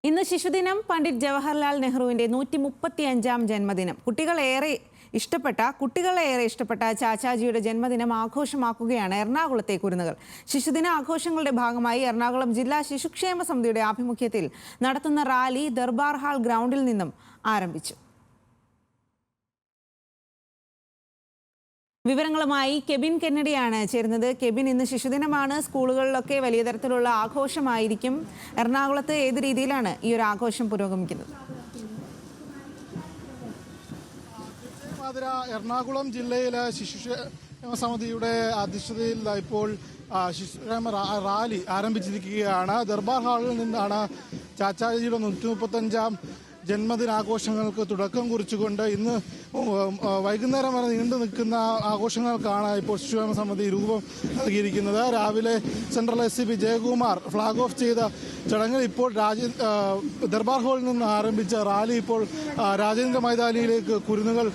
ഇന്ന് ശിശുദിനം. പണ്ഡിറ്റ് ജവഹർലാൽ നെഹ്റുവിന്റെ 135ാം ജന്മദിനം. കുട്ടികളേറെ ഇഷ്ടപ്പെട്ട ചാച്ചാജിയുടെ ജന്മദിനം ആഘോഷമാക്കുകയാണ് എറണാകുളത്തെ കുരുന്നുകൾ. ശിശുദിന ആഘോഷങ്ങളുടെ ഭാഗമായി എറണാകുളം ജില്ലാ ശിശുക്ഷേമ സമിതിയുടെ ആഭിമുഖ്യത്തിൽ നടത്തുന്ന റാലി ദർബാർ ഹാൾ ഗ്രൗണ്ടിൽ നിന്നും ആരംഭിച്ചു. വിവരങ്ങളുമായി കെബിൻ കെന്നഡിയാണ് ചേരുന്നത്. കെബിൻ, ഇന്ന് ശിശുദിനമാണ്. സ്കൂളുകളിലൊക്കെ വലിയ തരത്തിലുള്ള ആഘോഷമായിരിക്കും. എറണാകുളത്ത് ഏത് രീതിയിലാണ് ഈ ഒരു ആഘോഷം പുരോഗമിക്കുന്നത്? എറണാകുളം ജില്ലയിലെ ശിശുക്ഷേമ സമിതിയുടെ അധ്യക്ഷതയിൽ ഇപ്പോൾ ശിശുക്ഷേമ റാലി ആരംഭിച്ചിരിക്കുകയാണ്. ദർബാർ ഹാളിൽ നിന്നാണ് ചാച്ചാജിയുടെ 135ാം ജന്മദിനാഘോഷങ്ങൾക്ക് തുടക്കം കുറിച്ചുകൊണ്ട് ഇന്ന് വൈകുന്നേരം വരെ നീണ്ടു നിൽക്കുന്ന ആഘോഷങ്ങൾക്കാണ് ഇപ്പോൾ ശിശുക്ഷേമ സമിതി രൂപം നൽകിയിരിക്കുന്നത്. രാവിലെ central SCP Jayakumar flag off ചെയ്ത ചടങ്ങിൽ ഇപ്പോൾ ദർബാർ ഹാളിൽ നിന്ന് ആരംഭിച്ച റാലി ഇപ്പോൾ രാജേന്ദ്ര മൈതാനിയിലേക്ക് കുരുന്നുകൾ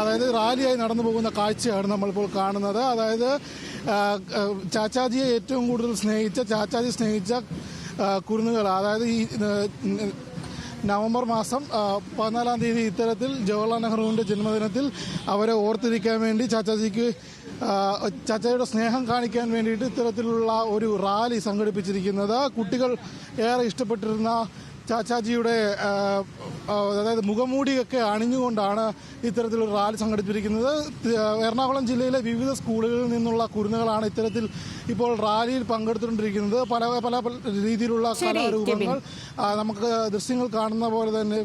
അതായത് റാലിയായി നടന്നു പോകുന്ന കാഴ്ചയാണ് നമ്മളിപ്പോൾ കാണുന്നത്. അതായത് ചാച്ചാജിയെ ഏറ്റവും കൂടുതൽ ചാച്ചാജി സ്നേഹിച്ച കുരുന്നുകൾ, അതായത് ഈ നവംബർ മാസം 14-ാം തീയതി ഇത്തരത്തിൽ ജവഹർലാൽ നെഹ്റുവിൻ്റെ ജന്മദിനത്തിൽ അവരെ ഓർത്തിരിക്കാൻ വേണ്ടി ചാച്ചാജിയുടെ സ്നേഹം കാണിക്കാൻ വേണ്ടിയിട്ട് ഇത്തരത്തിലുള്ള ഒരു റാലി സംഘടിപ്പിച്ചിരിക്കുന്നത്. കുട്ടികൾ ഏറെ ഇഷ്ടപ്പെട്ടിരുന്ന ചാച്ചാജിയുടെ അതായത് മുഖംമൂടിയൊക്കെ അണിഞ്ഞുകൊണ്ടാണ് ഇത്തരത്തിലൊരു റാലി സംഘടിപ്പിച്ചിരിക്കുന്നത്. എറണാകുളം ജില്ലയിലെ വിവിധ സ്കൂളുകളിൽ നിന്നുള്ള കുരുന്നുകളാണ് ഇത്തരത്തിൽ ഇപ്പോൾ റാലിയിൽ പങ്കെടുത്തുകൊണ്ടിരിക്കുന്നത്. പല രീതിയിലുള്ള കലാരൂപങ്ങൾ നമുക്ക് ദൃശ്യങ്ങൾ കാണുന്ന പോലെ തന്നെ